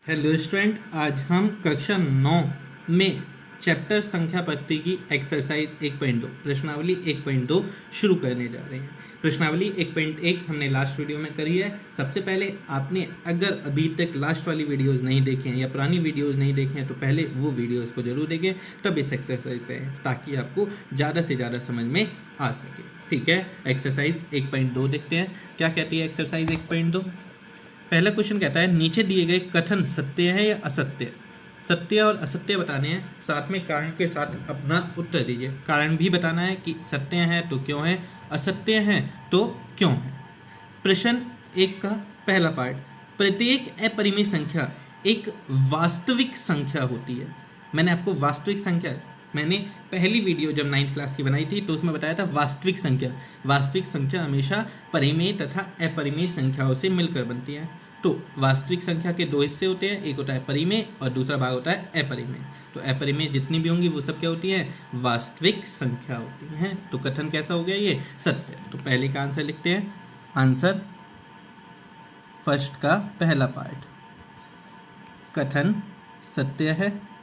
Hello student, आज हम कक्षा 9 में चैप्टर संख्या पत्ती की एक्सरसाइज 1.2 प्रश्नावली 1.2 शुरू करने जा रहे हैं। प्रश्नावली 1.1 हमने लास्ट वीडियो में करी है। सबसे पहले आपने अगर अभी तक लास्ट वाली वीडियोस नहीं देखे हैं या पुरानी वीडियोस नहीं देखे हैं तो पहले वो वीडियोस को जरूर देखें, तब इस एक्सरसाइज करें ताकि आपको ज़्यादा से ज़्यादा समझ में आ सके। ठीक है, एक्सरसाइज 1.2 देखते हैं क्या कहती है एक्सरसाइज 1.2। पहला क्वेश्चन कहता है नीचे दिए गए कथन सत्य है या असत्य। सत्य और असत्य बताने हैं, साथ में कारण के साथ अपना उत्तर दीजिए। कारण भी बताना है कि सत्य है तो क्यों है, असत्य है तो क्यों है। प्रश्न 1 का पहला पार्ट, प्रत्येक अपरिमेय संख्या एक वास्तविक संख्या होती है। मैंने आपको वास्तविक संख्या, मैंने पहली वीडियो जब 9th क्लास की बनाई थी तो उसमें बताया था वास्तविक संख्या। वास्तविक संख्या हमेशा परिमेय तथा अपरिमेय संख्याओं से मिलकर बनती है। तो वास्तविक संख्या के दो हिस्से होते हैं, एक होता है परिमेय और दूसरा भाग होता है अपरिमेय। तो अपरिमेय जितनी भी होंगी वो सब क्या होती हैं, वास्तविक संख्या होती हैं। तो कथन कैसा हो गया, ये सत्य। तो पहले का आंसर लिखते हैं। आंसर फर्स्ट का पहला पार्ट, कथन सत्य है।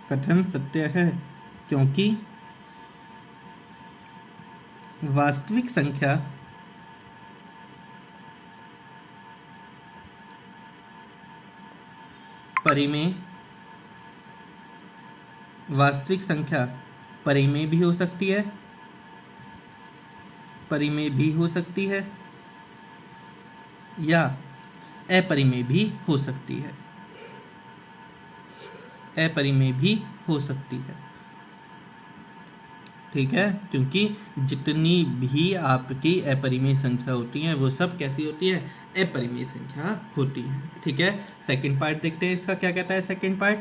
कथन सत्य है क्योंकि वास्तविक संख्या परिमेय, वास्तविक संख्या परिमेय भी हो सकती है, परिमेय भी हो सकती है या अपरिमेय भी हो सकती है, अपरिमेय भी हो सकती है। ठीक है, क्योंकि जितनी भी आपकी अपरिमेय संख्या होती हैं वो सब कैसी होती है, अपरिमेय संख्या होती है। ठीक है, सेकंड पार्ट देखते हैं इसका क्या कहता है। सेकंड पार्ट,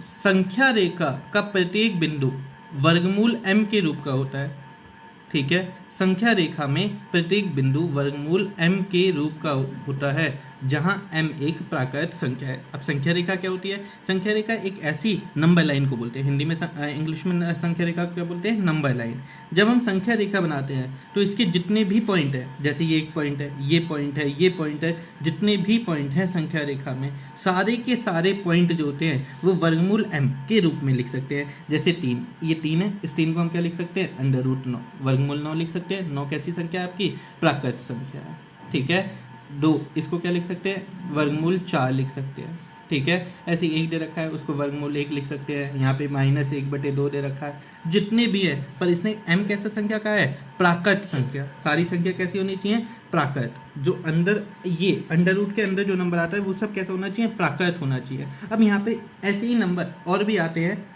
संख्या रेखा का प्रत्येक बिंदु वर्गमूल m के रूप का होता है। ठीक है, संख्या रेखा में प्रत्येक बिंदु वर्गमूल m के रूप का होता है जहां m एक प्राकृत संख्या है। अब संख्या रेखा क्या होती है, संख्या रेखा एक ऐसी नंबर लाइन को बोलते हैं, हिंदी में इंग्लिश में संख्या रेखा को क्या बोलते हैं, नंबर लाइन। जब हम संख्या रेखा बनाते हैं तो इसके जितने भी पॉइंट है, जैसे ये एक पॉइंट है, ये पॉइंट है, ये पॉइंट है, जितने भी पॉइंट हैं संख्या रेखा में, सारे के सारे पॉइंट जो होते हैं वो वर्गमूल m के रूप में लिख सकते हैं। जैसे 3, ये 3 है, इस 3 को हम क्या लिख सकते हैं, √9, वर्गमूल 9 लिख सकते हैं। 9 कैसी संख्या है आपकी, प्राकृत संख्या है। ठीक है, 2, इसको क्या लिख सकते हैं, वर्गमूल 4 लिख सकते हैं। ठीक है, ऐसे 1 दे रखा है, उसको वर्गमूल 1 लिख सकते हैं। यहाँ पे -1/2 दे रखा है। जितने भी है, पर इसने m कैसा संख्या का है, प्राकृत संख्या। सारी संख्या कैसी होनी चाहिए, प्राकृत। जो अंदर ये अंडर रूट के अंदर जो नंबर आता है वो सब कैसा होना चाहिए, प्राकृत होना चाहिए। अब यहाँ पे ऐसे ही नंबर और भी आते हैं,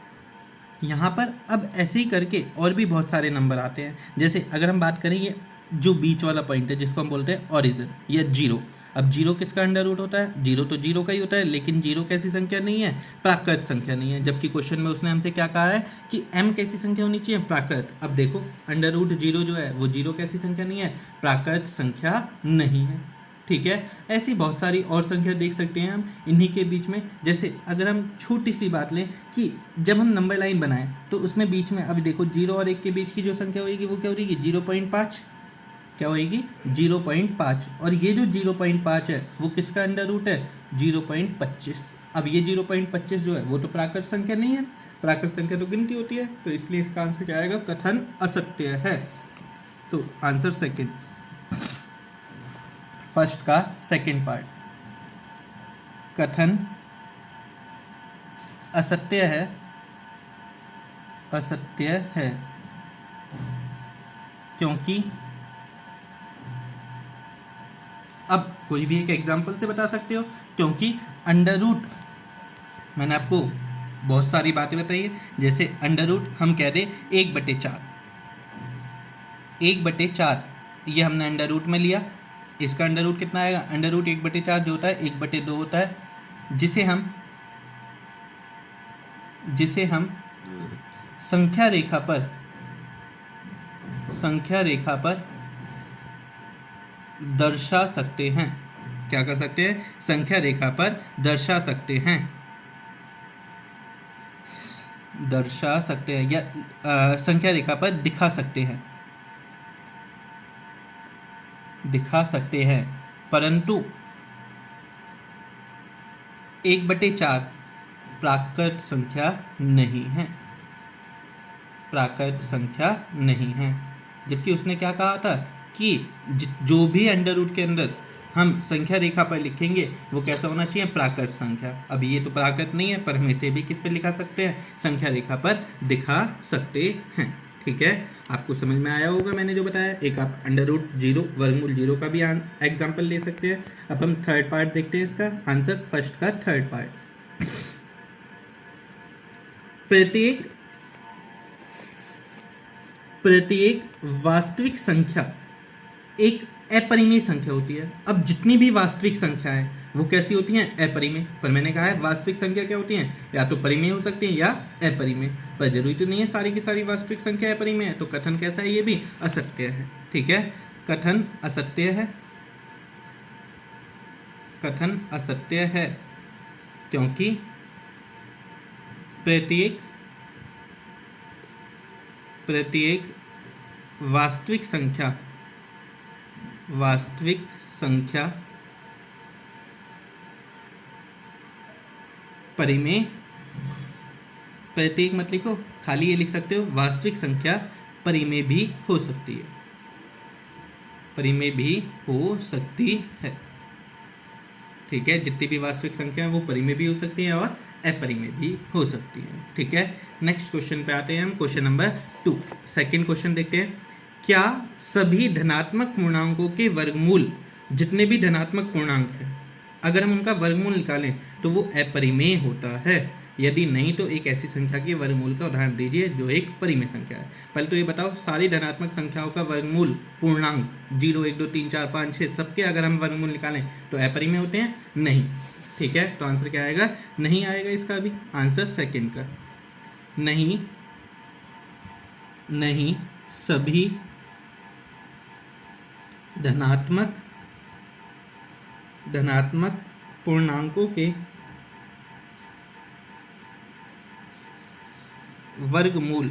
यहाँ पर अब ऐसे ही करके और भी बहुत सारे नंबर आते हैं। जैसे अगर हम बात करें, ये जो बीच वाला पॉइंट है जिसको हम बोलते हैं ओरिजिन या जीरो। अब जीरो किसका अंडर रूट होता है, जीरो तो जीरो का ही होता है, लेकिन जीरो कैसी संख्या नहीं है, प्राकृत संख्या नहीं है। जबकि क्वेश्चन में उसने हमसे क्या कहा है कि m कैसी संख्या होनी चाहिए, प्राकृत। अब देखो √0 जो है वो जीरो कैसी संख्या नहीं है, प्राकृत संख्या नहीं है। ठीक है, ऐसी बहुत सारी और संख्या देख सकते हैं हम इन्हीं के बीच में। जैसे अगर हम छोटी सी बात लें कि जब हम नंबर लाइन बनाएं तो उसमें बीच में अभी देखो 0 और 1 के बीच की जो संख्या होगी वो क्या होगी, 0.5। क्या होगी, 0.5। और ये जो 0.5 है वो किसका अंडर रूट है, 0.25। अब ये 0.25 जो है वो तो प्राकृत संख्या नहीं है, प्राकृत संख्या तो गिनती होती है। तो इसलिए इसका आंसर क्या आएगा, कथन असत्य है। तो आंसर सेकंड, फर्स्ट का सेकंड पार्ट, कथन असत्य है, असत्य है क्योंकि, अब कोई भी एक एग्जांपल से बता सकते हो, क्योंकि अंडर रूट, मैंने आपको बहुत सारी बातें बताई है। जैसे अंडर रूट हम कह दें 1/4, 1/4 ये हमने अंडर रूट में लिया। इसका अंडर रूट कितना आएगा, अंडर रूट 1/4 जो होता है 1/2 होता है, जिसे हम संख्या रेखा पर दर्शा सकते हैं। क्या कर सकते हैं, संख्या रेखा पर दर्शा सकते हैं, दर्शा सकते हैं या संख्या रेखा पर दिखा सकते हैं, परंतु 1/4 प्राकृत संख्या नहीं है, प्राकृत संख्या नहीं है। जबकि उसने क्या कहा था कि जो भी अंडर रूट के अंदर हम संख्या रेखा पर लिखेंगे वो कैसा होना चाहिए, प्राकृत संख्या। अब ये तो प्राकृत नहीं है, पर हम इसे भी किस पे लिखा सकते हैं, संख्या रेखा पर दिखा सकते हैं। ठीक है, आपको समझ में आया होगा मैंने जो बताया। एक आप अंडर रूट 0 वर्गमूल 0 का भी एग्जाम्पल ले सकते हैं। अब हम थर्ड पार्ट देखते हैं इसका आंसर, फर्स्ट का थर्ड पार्ट। प्रत्येक वास्तविक संख्या एक अपरिमेय संख्या होती है। अब जितनी भी वास्तविक संख्या है वो कैसी होती हैं, अपरिमेय। पर मैंने कहा है वास्तविक संख्या क्या होती हैं, या तो परिमेय हो सकती हैं या अपरिमेय। पर जरूरी तो नहीं है सारी की सारी वास्तविक संख्या अपरिमेय है। तो कथन कैसा है, ये भी असत्य है। ठीक है, कथन असत्य है, कथन असत्य है, क्योंकि प्रत्येक वास्तविक संख्या परिमेय, प्रत्येक मत लिखो, खाली ये लिख सकते हो वास्तविक संख्या परिमेय भी हो सकती है, परिमेय भी हो सकती है। ठीक है, जितनी भी वास्तविक संख्या है वो परिमेय भी हो सकती है और अपरिमेय भी हो सकती है। ठीक है, नेक्स्ट क्वेश्चन पे आते हैं हम, क्वेश्चन नंबर 2। सेकंड क्वेश्चन देखते हैं, क्या सभी धनात्मक पूर्णांकों के वर्गमूल, जितने भी धनात्मक पूर्णांक हैं, अगर हम उनका वर्गमूल निकालें तो वो अपरिमेय होता है? यदि नहीं तो एक ऐसी संख्या के वर्गमूल का उदाहरण दीजिए जो एक परिमेय संख्या है। पहले तो ये बताओ, सारी धनात्मक संख्याओं का वर्गमूल पूर्णांक 0 1 2 3 4 5 6 सबके अगर हम वर्गमूल निकालें तो अपरिमेय होते हैं? नहीं। ठीक है, तो आंसर क्या आएगा, नहीं आएगा इसका भी आंसर सेकंड का, नहीं सभी धनात्मक पूर्णांकों के वर्गमूल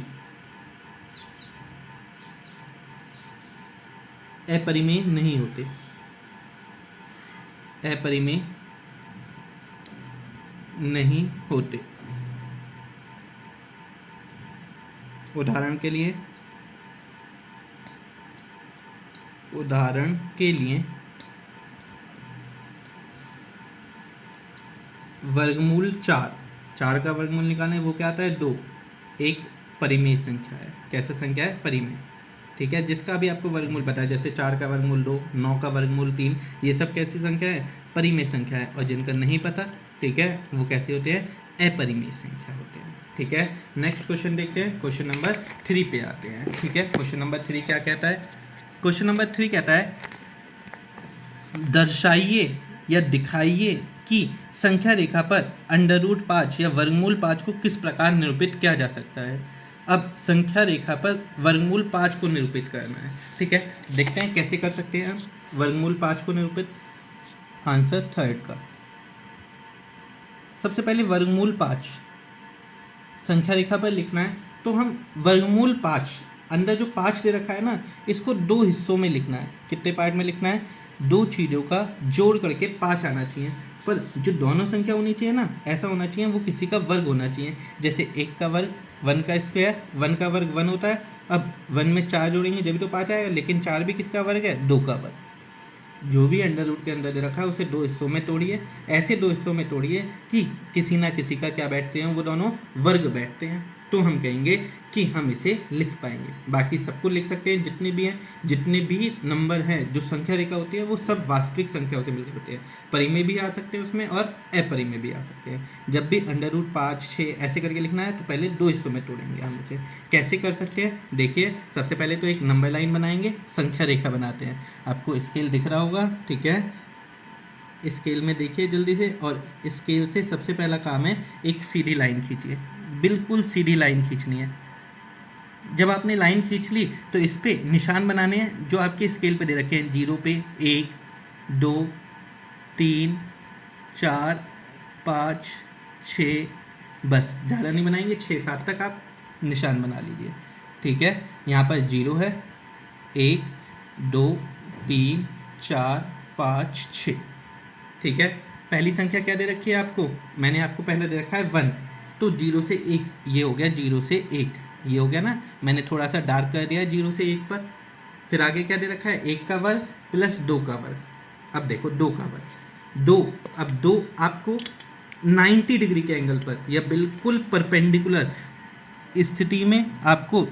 अपरिमेय नहीं होते, अपरिमेय नहीं होते। उदाहरण के लिए वर्गमूल 4 का वर्गमूल निकालें, वो क्या आता है 2, एक परिमेय संख्या है। कैसा संख्या है, परिमेय। ठीक है, जिसका भी आपको वर्गमूल पता है, जैसे 4 का वर्गमूल 2, 9 का वर्गमूल 3, ये सब कैसी संख्या है, परिमेय संख्या है। और जिनका नहीं पता, ठीक है, वो कैसे होते हैं, अपरिमेय संख्या होते हैं। ठीक है, नेक्स्ट क्वेश्चन देखते हैं, क्वेश्चन नंबर 3 पे आते हैं। ठीक है, क्वेश्चन नंबर 3 क्या कहता है, क्वेश्चन नंबर 3 कहता है, दर्शाइए या दिखाइए कि संख्या रेखा पर अंडर रूट 5 या वर्गमूल 5 को किस प्रकार निरूपित किया जा सकता है। अब संख्या रेखा पर वर्गमूल 5 को निरूपित करना है। ठीक है, देखते हैं कैसे कर सकते हैं हम वर्गमूल 5 को निरूपित। आंसर थर्ड का, सबसे पहले वर्गमूल 5 संख्या रेखा पर लिखना है, तो हम वर्गमूल 5 अंदर जो 5 दे रखा है ना, इसको 2 हिस्सों में लिखना है। कितने पार्ट में लिखना है, 2 चीज़ों का जोड़ करके 5 आना चाहिए। पर जो दोनों संख्या होनी चाहिए ना, ऐसा होना चाहिए वो किसी का वर्ग होना चाहिए। जैसे 1 का वर्ग 1 का स्क्वायर, 1 का वर्ग 1 होता है। अब 1 में 4 जोड़ेंगे जब तो 5 आएगा, लेकिन 4 भी किसका वर्ग है, 2 का वर्ग। जो भी अंडर रूट के अंदर दे रखा है उसे 2 हिस्सों में तोड़िए, ऐसे 2 हिस्सों में तोड़िए कि किसी ना किसी का क्या बैठते हैं, वो दोनों वर्ग बैठते हैं, तो हम कहेंगे कि हम इसे लिख पाएंगे। बाकी सबको लिख सकते हैं, जितने भी हैं, जितने भी नंबर हैं, जो संख्या रेखा होती है वो सब वास्तविक संख्याओं से मिलकर होते हैं। परिमेय भी आ सकते हैं उसमें और अपरिमेय भी आ सकते हैं। जब भी अंडर रूट 5 6 ऐसे करके लिखना है तो पहले 2 हिस्सों में तोड़ेंगे हम उसे। कैसे कर सकते हैं, देखिए, सबसे पहले तो एक नंबर लाइन बनाएंगे, संख्या रेखा बनाते हैं। आपको स्केल दिख रहा होगा, ठीक है, स्केल में देखिए जल्दी से, और स्केल से सबसे पहला काम है एक सीधी लाइन खींचिए, बिल्कुल सीधी लाइन खींचनी है। जब आपने लाइन खींच ली तो इस पे निशान बनाने हैं जो आपके स्केल पे दे रखे हैं, 0 पे 1 2 3 4 5 6, बस ज़्यादा नहीं बनाएंगे, 6 7 तक आप निशान बना लीजिए। ठीक है, यहाँ पर 0 है, 1 2 3 4 5 6। ठीक है, पहली संख्या क्या दे रखी है आपको, मैंने आपको पहले दे रखा है 1, तो 0 से 1 ये हो गया, 0 से 1 ये हो गया ना, मैंने थोड़ा सा डार्क कर दिया 0 से 1 पर। फिर आगे क्या दे रखा है, 1 का वर्ग प्लस 2 का वर्ग। अब देखो 2 का वर्ग 2, अब 2 आपको 90 डिग्री के एंगल पर या बिल्कुल परपेंडिकुलर स्थिति में आपको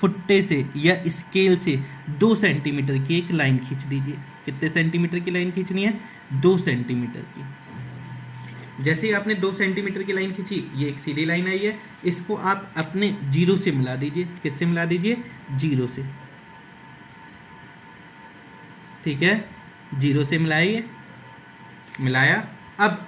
फुट्टे से या स्केल से 2 सेंटीमीटर की एक लाइन खींच दीजिए। कितने सेंटीमीटर की लाइन खींचनी है, 2 सेंटीमीटर की। जैसे ही आपने 2 सेंटीमीटर की लाइन खींची, ये एक सीधी लाइन आई है, इसको आप अपने 0 से मिला दीजिए। किससे मिला दीजिए, 0 से, ठीक है, 0 से मिलाइए, मिलाया। अब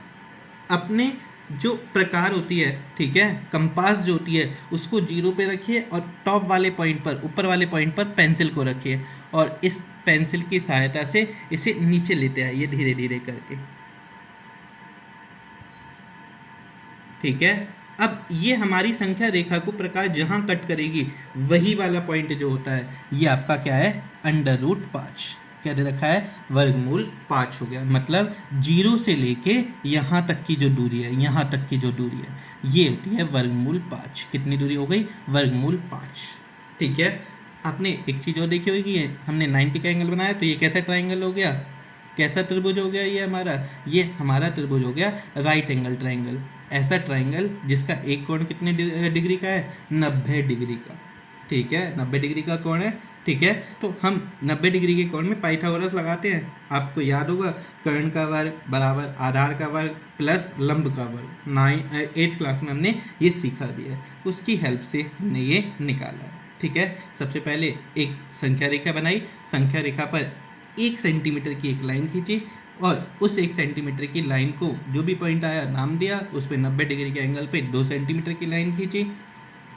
अपने जो प्रकार होती है, ठीक है, कंपास जो होती है उसको 0 पे रखिए और टॉप वाले पॉइंट पर, ऊपर वाले पॉइंट पर पेंसिल को रखिए और इस पेंसिल की सहायता से इसे नीचे लेते आइए धीरे धीरे करके, ठीक है। अब ये हमारी संख्या रेखा को प्रकार जहां कट करेगी वही वाला पॉइंट जो होता है ये आपका क्या है, √5। क्या दे रखा है, वर्गमूल 5 हो गया। मतलब 0 से लेके यहाँ तक की जो दूरी है, यहाँ तक की जो दूरी है ये होती है वर्गमूल 5। कितनी दूरी हो गई, वर्गमूल 5, ठीक है। आपने एक चीज़ और देखी होगी, हमने 90 का एंगल बनाया तो ये कैसा ट्राइंगल हो गया, कैसा त्रिभुज हो गया, ये हमारा त्रिभुज हो गया राइट एंगल ट्राइंगल। ऐसा ट्राइंगल जिसका एक कोण कितने डिग्री का है, 90 डिग्री का, ठीक है, 90 डिग्री का कोण है, ठीक है। तो हम 90 डिग्री के कोण में पाइथागोरस लगाते हैं। आपको याद होगा कर्ण का वर्ग बराबर आधार का वर्ग प्लस लंब का वर्ग। 8th क्लास में हमने ये सीखा भी है, उसकी हेल्प से हमने ये निकाला है, ठीक है। सबसे पहले एक संख्या रेखा बनाई, संख्या रेखा पर 1 सेंटीमीटर की एक लाइन खींची और उस 1 सेंटीमीटर की लाइन को जो भी पॉइंट आया नाम दिया, उस पर 90 डिग्री के एंगल पे 2 सेंटीमीटर की लाइन खींची,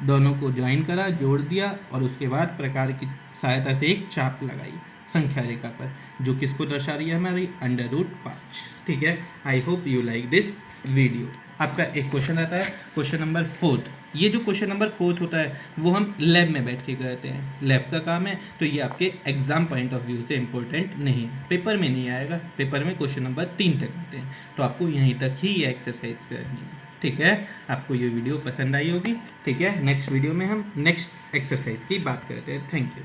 दोनों को ज्वाइन करा, जोड़ दिया और उसके बाद प्रकार की सहायता से एक चाप लगाई संख्या रेखा पर, जो किसको दर्शा रही है, हमारी √5, ठीक है। I hope you like this video. आपका एक क्वेश्चन आता है, क्वेश्चन नंबर 4। ये जो क्वेश्चन नंबर 4 होता है वो हम लैब में बैठ के करते हैं, लैब का काम है, तो ये आपके एग्जाम पॉइंट ऑफ व्यू से इंपॉर्टेंट नहीं है, पेपर में नहीं आएगा। पेपर में क्वेश्चन नंबर 3 तक आते हैं, तो आपको यहीं तक ही ये एक्सरसाइज करनी है, ठीक है। आपको ये वीडियो पसंद आई होगी, ठीक है। नेक्स्ट वीडियो में हम नेक्स्ट एक्सरसाइज की बात करते हैं। Thank you.